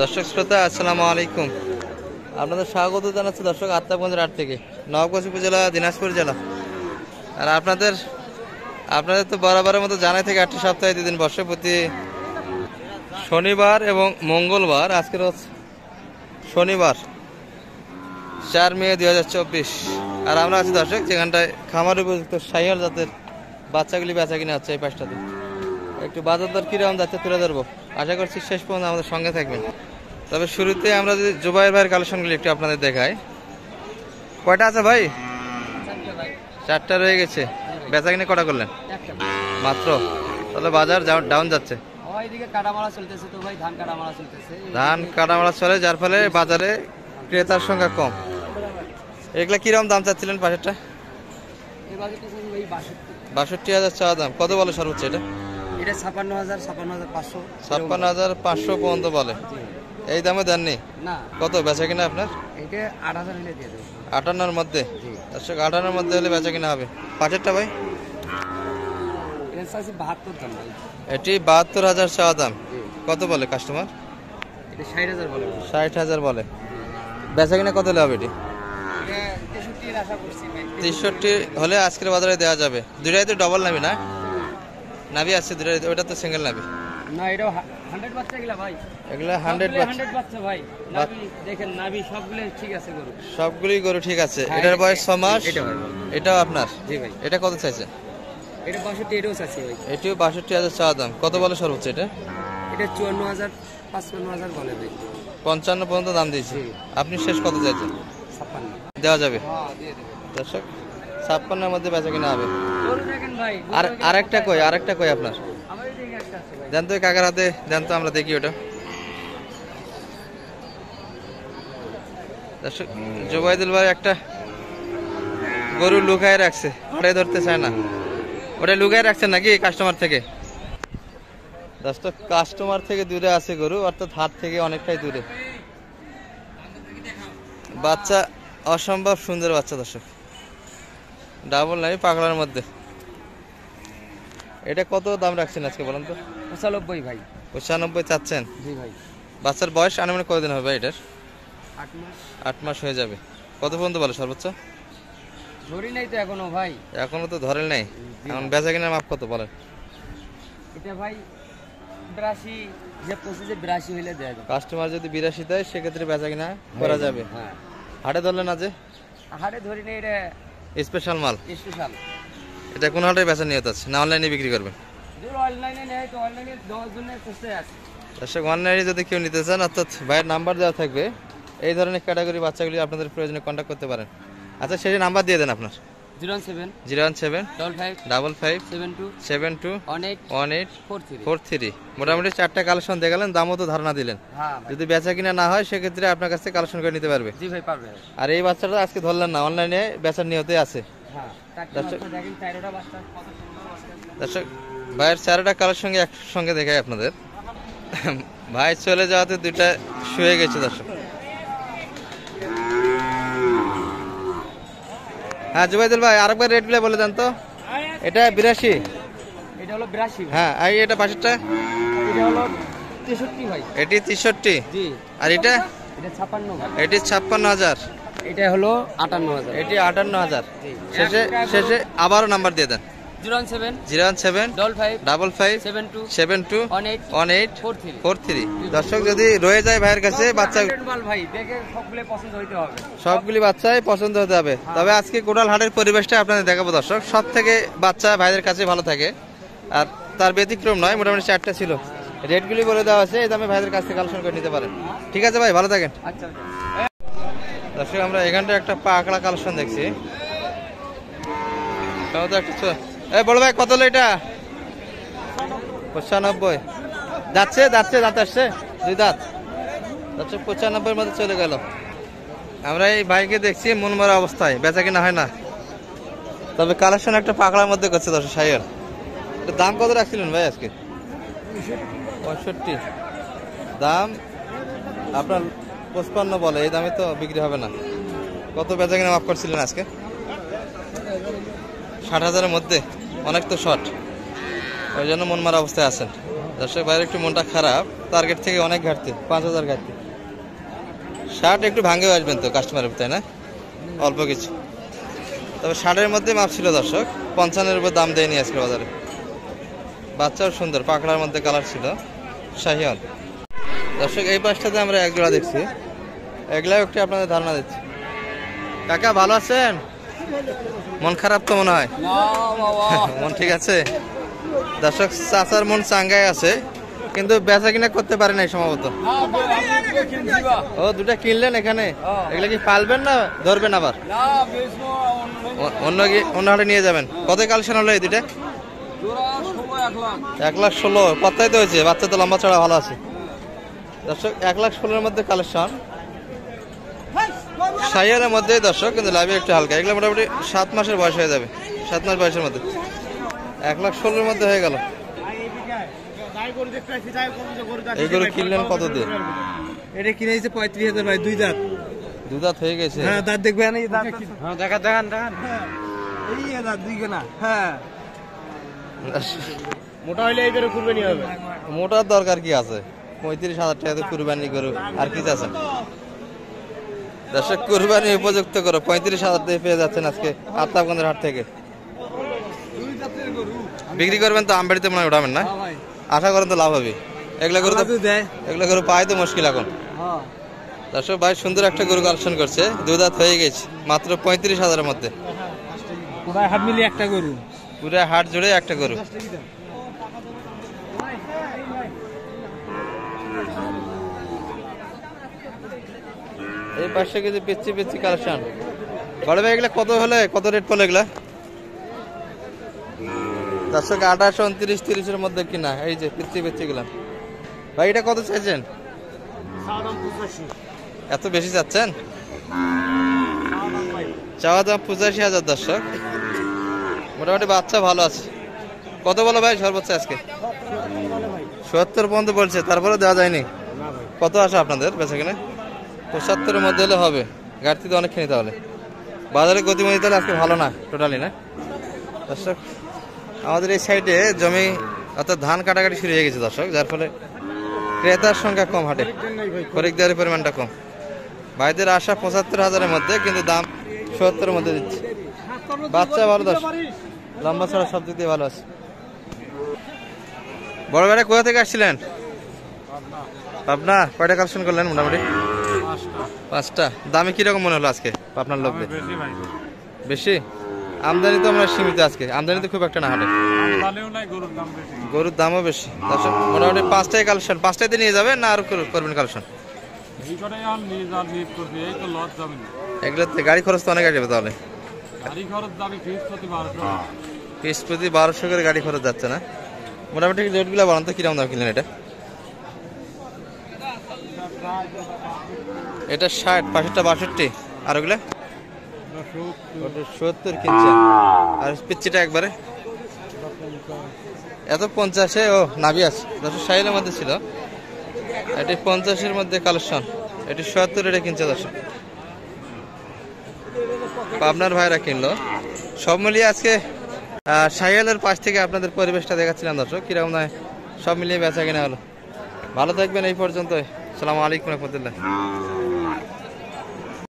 দর্শক শ্রোতা আসসালামু আলাইকুম, আপনাদের স্বাগত জানাচ্ছি দর্শক আত্মাগঞ্জের হাট থেকে, নওগাঁ উপজেলা, দিনাজপুর জেলা। আর আপনাদের তো বরাবরের মতো জানাই থেকে 8টি সপ্তাহে 2 দিন বসে, প্রতি শনিবার এবং মঙ্গলবার। আজকের শনিবার 4 মে 2024। আর আমরা আছি দর্শক যেখানটায় খামার উপযুক্ত শাহিওয়াল জাতের বাচ্চাগুলি বেচা কিনা হচ্ছে। এই পাশটাতে একটু বাজার দর কিরকম যাচ্ছে তুলে ধরবো, আশা করছি শেষ পর্যন্ত আমাদের সঙ্গে থাকবেন। তবে শুরুতে আমরা যদি জুবাইর ভাইয়ের কালেকশনগুলি একটু আপনাদের দেখাই। কয়টা আছে ভাই? 4টা রয়ে গেছে। বেচা কিনে কটা করলেন? মাত্র। তাহলে বাজার ডাউন যাচ্ছে। ধান কাটামারা চলে, যার ফলে বাজারে ক্রেতার সংখ্যা কম। এগুলা কিরকম দাম চাচ্ছিলেন পাশেরটা? 62,000 চাওয়া দাম। কত বলে সর্বোচ্চ এটা? 56,500 পর্যন্ত বলে। এই দামে দেননি? কত বেচা কিনা আপনার? 58,000 মধ্যে। 58,000 মধ্যে হলে বেচা কিনা হবে। পাশেরটা ভাই? এটি 72,000 চাওয়া দাম। কত বলে কাস্টমার? 60,000 বলে। বেচা কিনা কত হলে হবে এটি? 63 হলে আজকের বাজারে দেওয়া যাবে। দুটাই তো ডবল নাবি না? নাবি আছে দুটাই, ওটা তো সিঙ্গেল নাবি না। এটাও 100 বাচ্চা এগুলা ভাই। এগুলা 100 বাচ্চা ভাই। নাবি দেখেন, নাবি সবগুলো ঠিক আছে গরু। সবগুলোই গরু ঠিক আছে। এটার বয়স 6 মাস। এটাও আপনার? জি ভাই। এটা কত চাইছে? এটা 62, এটাও চাইছে ভাই। এটিও 62,000 চাওয়া দাম। কত বলে সর্বোচ্চ এটা? এটা 54,000, 55,000 বলে ভাই। 55 পর্যন্ত দাম দিয়েছি। আপনি শেষ কত চাইছেন? 56 দেওয়া যাবে। হ্যাঁ, দিয়ে দেব দর্শক 56-এর মধ্যে বেচা কিনা হবে। গরু দেখেন ভাই। আর আরেকটা কই আপনার? আমার এদিকে একটা আছে ভাই। দেন তো কাকার হাতে, দেন তো আমরা দেখি ওটা। দর্শক জুবাইদুল ভাই একটা গরু লুকায় রাখছে, হাটে ধরতে চায় না। ওটা লুকায় রাখছেন নাকি কাস্টমার থেকে? দর্শক কাস্টমার থেকে দূরে আছে গরু, অর্থাৎ হাট থেকে অনেকটাই দূরে। বাচ্চা অসম্ভব সুন্দর বাচ্চা দর্শক, ডাবল নাই, পাগলার মধ্যে। এটা কত দাম রাখছেন আজকে বলেন তো? 95 ভাই। 95 চাচ্ছেন? জি ভাই। বাচ্চার বয়স আনুমানিক কতদিন হবে এটার? 8 মাস। 8 মাস হয়ে যাবে। কত পর্যন্ত বলে সর্বোচ্চ? ধরি নাই তো এখনো ভাই। এখনো তো ধরেন নাই। এখন বেচা কিনার মাপ কত বলেন? এটা ভাই 82, যে 85 হইলে দেয়া যাবে। কাস্টমার যদি 82 দেয় সেক্ষেত্রে বেচা কিনা করা যাবে। হ্যাঁ। হাটে ধরলেন না যে? হাটে ধরি নাই, এটা স্পেশাল মাল। স্পেশাল। এটা কোন হাটে বেচা নিয়ত আছে, না অনলাইনে বিক্রি করবেন? দূর অনলাইনে নেই তো, অনলাইনে দেওয়ার জন্য চেষ্টা আছে। দর্শক অনলাইনে যদি কেউ নিতে চান, অর্থাৎ ভাইয়ের নাম্বার দেওয়া থাকবে, এই ধরনের ক্যাটাগরি বাচ্চাগুলি আপনাদের প্রয়োজনে কন্ট্যাক্ট করতে পারেন। আচ্ছা সেই নাম্বার দিয়ে দেন আপনার। 017 017 55 72 72 18 43। মোটামুটি 4টা কালেকশন দিয়ে গেলেন, দামও তো ধারণা দিলেন। হ্যাঁ। যদি বেচা কিনা না হয় সেক্ষেত্রে আপনার কাছে কালেকশন করে নিতে পারবে। জি ভাই, পারবে। আর এই বাচ্চাটা আজকে ধরলেন না, অনলাইনে বেচার নিয়তে আছে। হ্যাঁ। দর্শক দেখেন 4টা বাচ্চা কত সুন্দর বাচ্চা। দর্শক ভাইয়ের 4টা কালের সঙ্গে একসঙ্গে দেখাই আপনাদের। ভাই চলে যাওয়াতে 2টা শুয়ে গেছে দর্শক। হ্যাঁ জুবাইদুল ভাই আরেকবার রেট গুলো বলে দেন তো। এটা 82। এটা হলো 82। হ্যাঁ, আর এটা পাশেরটা? এটা হলো 63 ভাই। এটি 63। জি। আর এটা? এটা 56 ভাই। এটি 56,000। এটা হলো 58,000। এটি 58,000। শেষে আবারও নাম্বার দিয়ে দেন। 017 55 72 18 43। দর্শক যদি রয়ে যায় ভাইয়ের কাছে বাচ্চা, ভাই দেখে সবগুলো পছন্দ হইতে হবে, সবগুলি বাচ্চাই পছন্দ হতে হবে। তবে আজকে কোটাল হাটের পরিবেশটা আপনাদের দেখাবো দর্শক। সব থেকে বাচ্চা ভাইদের কাছে ভালো থাকে, আর তার ব্যতিক্রম নয়। মোটামুটি 4টা ছিল, রেটগুলি বলে দেওয়া আছে, এই দামে ভাইদের কাছ থেকে কালেকশন করে নিতে পারেন। ঠিক আছে ভাই, ভালো থাকেন। আচ্ছা দর্শক আমরা এখানটা একটা পাকড়া কালেকশন দেখছি। এই বড় ভাই কত হলো এটা? 95। দাঁত আসছে 2 দাঁত। 95-এর মধ্যে চলে গেল। আমরা এই ভাইকে দেখছি মন মরা অবস্থায়, বেচা কিনা হয় না। তবে কালেকশন একটা পাকড়ার মধ্যে করছে দর্শক সাইয়ের। দাম কত রাখছিলেন ভাই আজকে? 65 দাম। আপনার 55 বলে, এই দামে তো বিক্রি হবে না। কত বেচা কিনা মাফ করছিলেন আজকে? 60,000-এর মধ্যে। অনেক তো শর্ট, ওই জন্য মন মারা অবস্থায় আছেন। দর্শক বাইরে একটু মনটা খারাপ, টার্গেট থেকে অনেক ঘাটতি, 5,000 ঘাটতি। শার্ট একটু ভাঙেও আসবেন তো কাস্টমারের, তাই না? অল্প কিছু, তবে শার্টের মধ্যে মাপ ছিল দর্শক, 55-এর উপর দাম দেয়নি আজকে বাজারে। বাচ্চাও সুন্দর, পাকড়ার মধ্যে কালার ছিল, শাহিওয়াল। দর্শক এই পাশটাতে আমরা এক জোড়া দেখছি, এগুলাও একটু আপনাদের ধারণা দিচ্ছি। কাকা ভালো আছেন? মন খারাপ তো মনে হয়? মন ঠিক আছে? দর্শক চাচার মন চাঙ্গাই আছে, কিন্তু বেচা কিনা করতে পারে নাই সম্ভবত। ও দুটা কিনলেন এখানে, এগুলা কি পালবেন না ধরবেন আবার? অন্য হাটে নিয়ে যাবেন। কত কালেকশন হলো এই দুটা? 1,16,000। কতটাই তো হয়েছে, বাচ্চা তো লম্বা চড়া ভালো আছে। দর্শক 1,16,000-এর মধ্যে কালেকশন, শাহিওয়ালের মধ্যে দর্শক, কিন্তু লাইভে একটু হালকা। এগুলো মোটামুটি 7 মাসের বয়স হয়ে যাবে, 7 মাস বয়সের মধ্যে। 1,16,000-এর মধ্যে হয়ে গেল। এই গরু কিনলেন কত দিয়ে? এটা কিনে দিয়েছে 35,000 ভাই, দুই দাঁত। দুই দাঁত হয়ে গেছে? হ্যাঁ দাঁত দেখবেন, এই দাঁত। হ্যাঁ দেখান দেখান দেখান, এই দাঁত দুই কেনা। হ্যাঁ মোটা হইলে এই গরু কুরবানি হবে। মোটার দরকার কি আছে? 35,000 টাকা তো কুরবানি গরু, আর কি চাচ্ছেন? দর্শক কুরবানি উপযুক্ত করো 35,000 দিয়ে পেয়ে যাচ্ছেন আজকে আত্মাবগঞ্জের হাট থেকে। বিক্রি করবেন তো আমবাড়িতে মনে হয় উঠাবেন না? আশা করেন তো লাভ হবে। এগুলো গরু পাই তো মুশকিল এখন। দর্শক ভাই সুন্দর একটা গরু কালেকশন করছে, দুই দাঁত হয়ে গেছে, মাত্র 35,000-এর মধ্যে। পুরা হাট মিলিয়ে একটা গরু, পুরা হাট জুড়ে একটা গরু। এই পাশে কিছু পিচ্ছি পিচ্ছি কালেকশন। বড় ভাই এগুলা কত হলে কত রেট পড়লো এগুলা? দর্শক 28, 29, 30-এর মধ্যে কিনা এই যে পিচ্ছি পিচ্ছি গুলা। ভাই এটা কত চাইছেন? এত বেশি চাচ্ছেন? চাওয়া দাম 85,000 দর্শক। মোটামুটি বাচ্চা ভালো আছে। কত বলো ভাই সর্বোচ্চ আজকে? 70 পর্যন্ত বলছে, তারপরে দেওয়া যায়নি। কত আসে আপনাদের বেচা কিনে? 75-এর মধ্যে হলে হবে। ঘাটতি তো অনেক খেয়ে, তাহলে বাজারে গতিমতি তাহলে আজকে ভালো না টোটালি, না দর্শক? আমাদের এই সাইডে জমি অর্থাৎ ধান কাটাকাটি শুরু হয়ে গেছে দর্শক, যার ফলে ক্রেতার সংখ্যা কম, হাটে খরিদ্দারের পরিমাণটা কম। ভাইদের আশা 75,000-এর মধ্যে, কিন্তু দাম 70-এর মধ্যে দিচ্ছে। বাচ্চা ভালো দর্শক, লম্বা ছাড়া সব দিক দিয়ে ভালো আছে। বড় ভাইরা কোথা থেকে আসছিলেন? পাবনা। কয়টা কালেকশন করলেন মোটামুটি? 5টা। দামে কিরকম মনে হলো আজকে আপনার লোক? বেশি আমদানি তো আমরা সীমিত, আজকে আমদানি তো খুব একটা না হাটে, গরুর দামও বেশি। মোটামুটি 5টাই কালেকশন, 5টাইতে নিয়ে যাবেন না আর করবেন কালেকশন? এগুলোতে গাড়ি খরচ তো অনেক আসবে, তাহলে পিস প্রতি 1200 করে গাড়ি খরচ যাচ্ছে না? মোটামুটি রেটগুলো বলেন তো, কিরকম দাম কিনলেন এটা? এটা 60, পাশেরটা 62, আর ওগুলা 70 কিনছেন। আর পিচ্ছিটা একবারে এত 50-এ, ও নাভি আছে 1060-এর মধ্যে ছিল, এটি 50-এর মধ্যে কালেকশন, এটি 70 এটা কিনছে দর্শক। আপনার ভাইরা কিনলো। সব মিলিয়ে আজকে শাহিওয়ালের পাশ থেকে আপনাদের পরিবেশটা দেখাচ্ছিলাম দর্শক, কিরকম নয় সব মিলিয়ে বেচা কিনা হলো। ভালো থাকবেন এই পর্যন্ত। আসসালামু আলাইকুম রহমতুল্লাহ।